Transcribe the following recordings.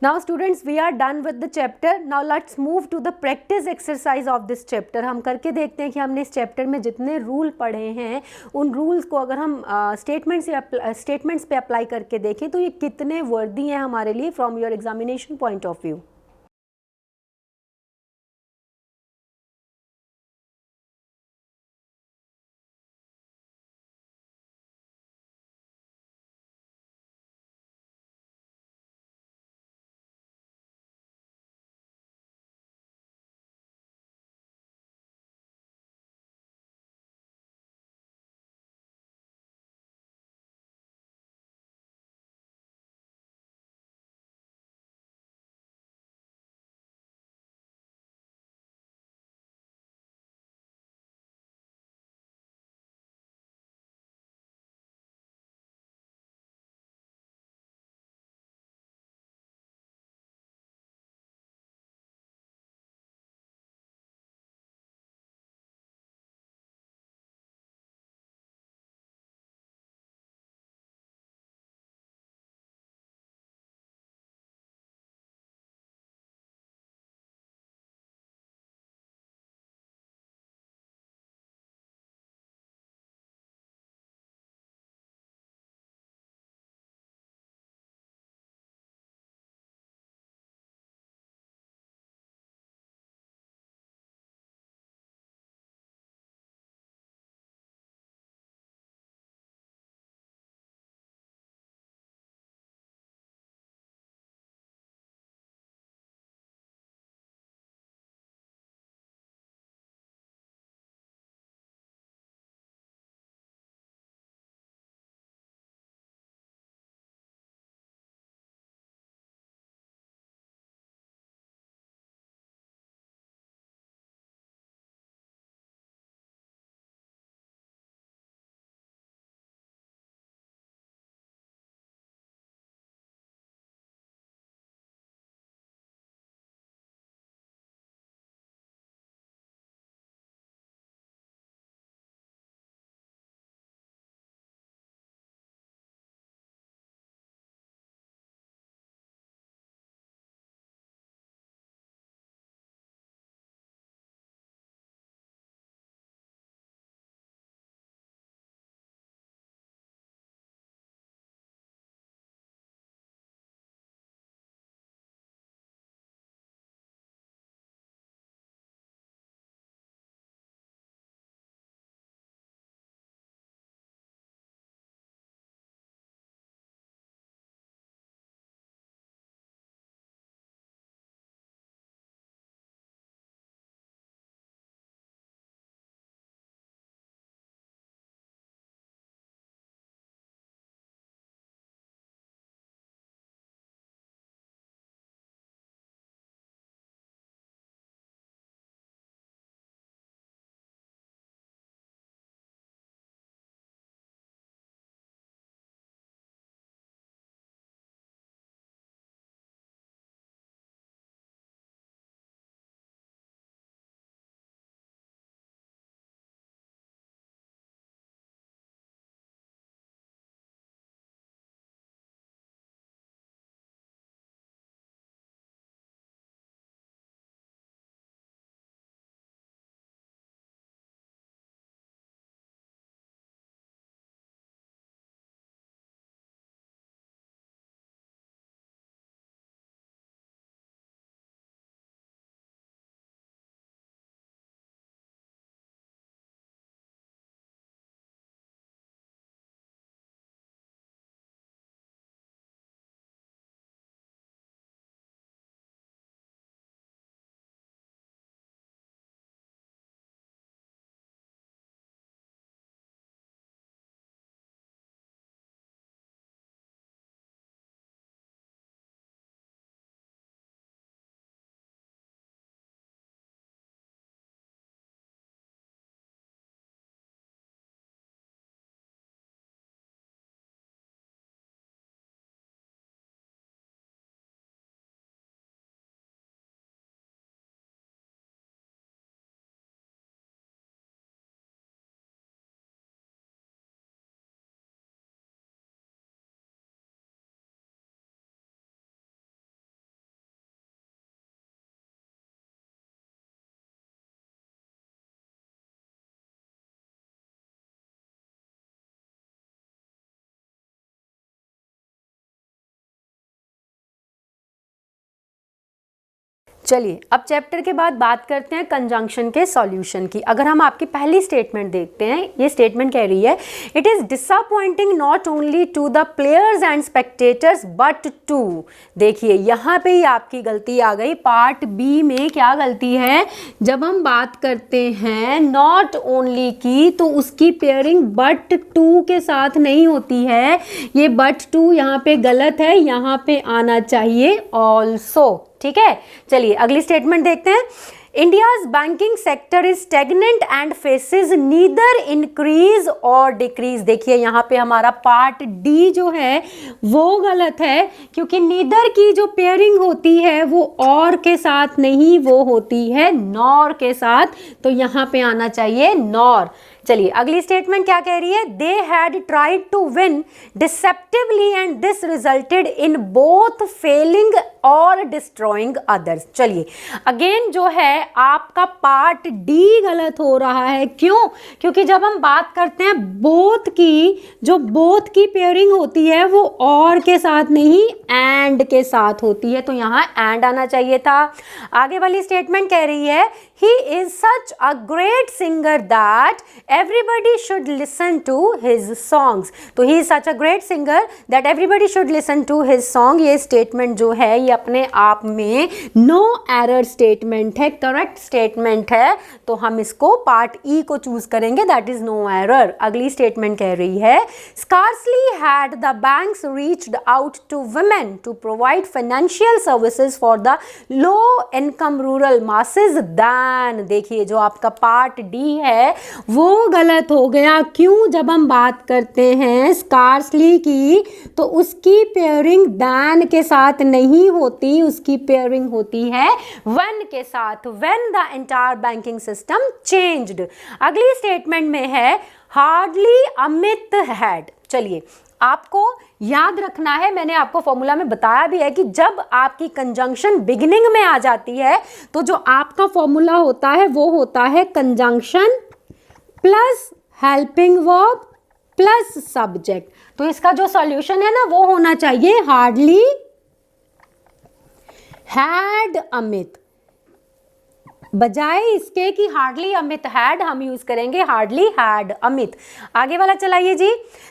Now students, we are done with the chapter. Now let's move to the practice exercise of this chapter. हम करके देखते हैं कि हमने इस चैप्टर में जितने रूल पढ़े हैं उन रूल्स को अगर हम स्टेटमेंट्स पे अप्लाई करके देखें तो ये कितने वर्दी हैं हमारे लिए from your examination point of view. चलिए अब चैप्टर के बाद बात करते हैं कंजंक्शन के सॉल्यूशन की। अगर हम आपकी पहली स्टेटमेंट देखते हैं, ये स्टेटमेंट कह रही है it is disappointing not only to the players and spectators but to. देखिए यहाँ पे ही आपकी गलती आ गई। पार्ट बी में क्या गलती है, जब हम बात करते हैं नॉट ओनली की तो उसकी पेयरिंग बट टू के साथ नहीं होती है। ये बट टू यहाँ पे गलत है, यहाँ पे आना चाहिए ऑल्सो। ठीक है, चलिए अगली स्टेटमेंट देखते हैं। India's banking sector is stagnant and faces neither increase और डिक्रीज। देखिए यहाँ पे हमारा पार्ट डी जो है वो गलत है, क्योंकि नीदर की जो पेयरिंग होती है वो और के साथ नहीं, वो होती है नॉर के साथ, तो यहाँ पे आना चाहिए नॉर। चलिए अगली स्टेटमेंट क्या कह रही है, they had tried to win deceptively and this resulted in both failing और डिस्ट्रॉइंग अदर्स। चलिए अगेन जो है आपका पार्ट डी गलत हो रहा है। क्यों? क्योंकि जब हम बात करते हैं बोथ की, जो बोथ की पेयरिंग होती है वो और के साथ नहीं एंड के साथ होती है, तो यहाँ एंड आना चाहिए था। आगे वाली स्टेटमेंट कह रही है he is such a great singer that everybody should listen to his songs। तो he is such a great singer that everybody should listen to his song। ये स्टेटमेंट जो है ये अपने आप में नो एरर स्टेटमेंट है, करेक्ट स्टेटमेंट है, तो हम इसको पार्ट ई को चूज करेंगे, दैट इज नो एरर। अगली स्टेटमेंट कह रही है scarcely had the banks reached out to women to provide financial services for the low income rural masses than। देखिए जो आपका पार्ट डी है वो गलत हो गया। क्यों? जब हम बात करते हैं स्कार्सली की तो उसकी पेयरिंग दैन के साथ नहीं होती, उसकी पेयरिंग होती है व्हेन के साथ, when the entire banking system changed. अगली स्टेटमेंट में है हार्डली अमित हैड। चलिए आपको याद रखना है, मैंने आपको फॉर्मूला में बताया भी है कि जब आपकी कंजंक्शन बिगिनिंग में आ जाती है तो जो आपका फॉर्मूला होता है वो होता है conjunction plus helping verb plus subject. तो इसका जो सॉल्यूशन है ना वो होना चाहिए हार्डली हैड अमित। बजाय इसके कि हार्डली अमित हैड, हम यूज करेंगे हार्डली हैड अमित। आगे वाला चलाइए जी।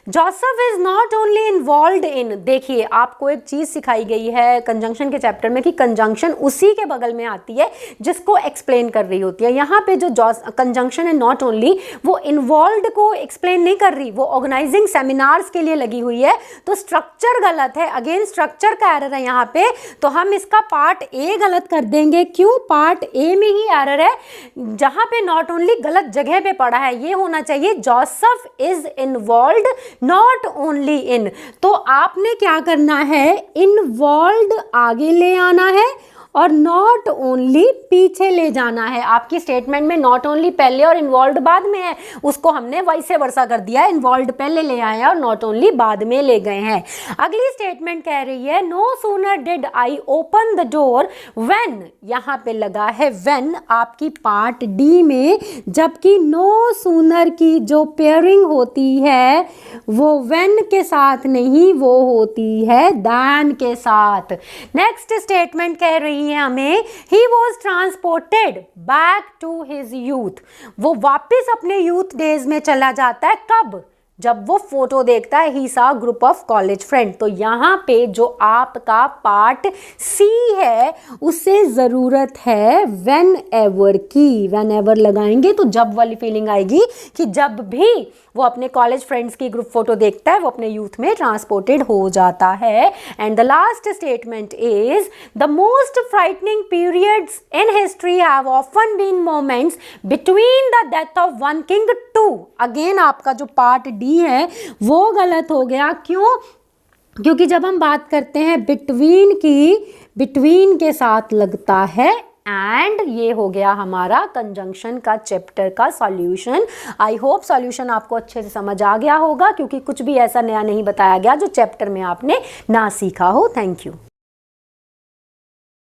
Joseph is not only involved in. देखिए आपको एक चीज सिखाई गई है कंजंक्शन के चैप्टर में कि कंजंक्शन उसी के बगल में आती है जिसको एक्सप्लेन कर रही होती है। यहाँ पे जो कंजंक्शन है नॉट ओनली, वो इन्वॉल्व्ड को एक्सप्लेन नहीं कर रही, वो ऑर्गेनाइजिंग सेमिनार्स के लिए लगी हुई है, तो स्ट्रक्चर गलत है। अगेन स्ट्रक्चर का एरर है यहाँ पे, तो हम इसका पार्ट ए गलत कर देंगे। क्यों? पार्ट ए में ही एरर है, जहां पे नॉट ओनली गलत जगह पे पड़ा है। ये होना चाहिए Joseph is involved not only in. तो आपने क्या करना है, इन्वॉल्व्ड आगे ले आना है और नॉट ओनली पीछे ले जाना है। आपकी स्टेटमेंट में नॉट ओनली पहले और इन्वॉल्व्ड बाद में है, उसको हमने वैसे वर्सा कर दिया, इन्वॉल्व्ड पहले ले आए हैं और नॉट ओनली बाद में ले गए हैं। अगली स्टेटमेंट कह रही है no sooner did I open the door when, यहाँ पे लगा है व्हेन आपकी पार्ट डी में, जबकि नो सूनर की जो पेयरिंग होती है वो व्हेन के साथ नहीं, वो होती है दैन के साथ। नेक्स्ट स्टेटमेंट कह रही है हमें he was transported back to his youth। वो वापस अपने यूथ डेज में चला जाता है। कब? जब वो फोटो देखता है ही सा ग्रुप ऑफ कॉलेज फ्रेंड। तो यहाँ पे जो आपका पार्ट सी है उससे ज़रूरत है व्हेन एवर की। व्हेन एवर लगाएंगे तो जब वाली फीलिंग आएगी कि जब भी वो अपने कॉलेज फ्रेंड्स की ग्रुप फोटो देखता है वो अपने यूथ में ट्रांसपोर्टेड हो जाता है। And the last statement is the most frightening periods in history have often been moments between the death of one king to. Again आपका जो पार्ट डी है वो गलत हो गया। क्यों? क्योंकि जब हम बात करते हैं बिटवीन की, बिटवीन के साथ लगता है एंड। ये हो गया हमारा कंजंक्शन का चैप्टर का सॉल्यूशन। आई होप सॉल्यूशन आपको अच्छे से समझ आ गया होगा, क्योंकि कुछ भी ऐसा नया नहीं बताया गया जो चैप्टर में आपने ना सीखा हो। Thank you.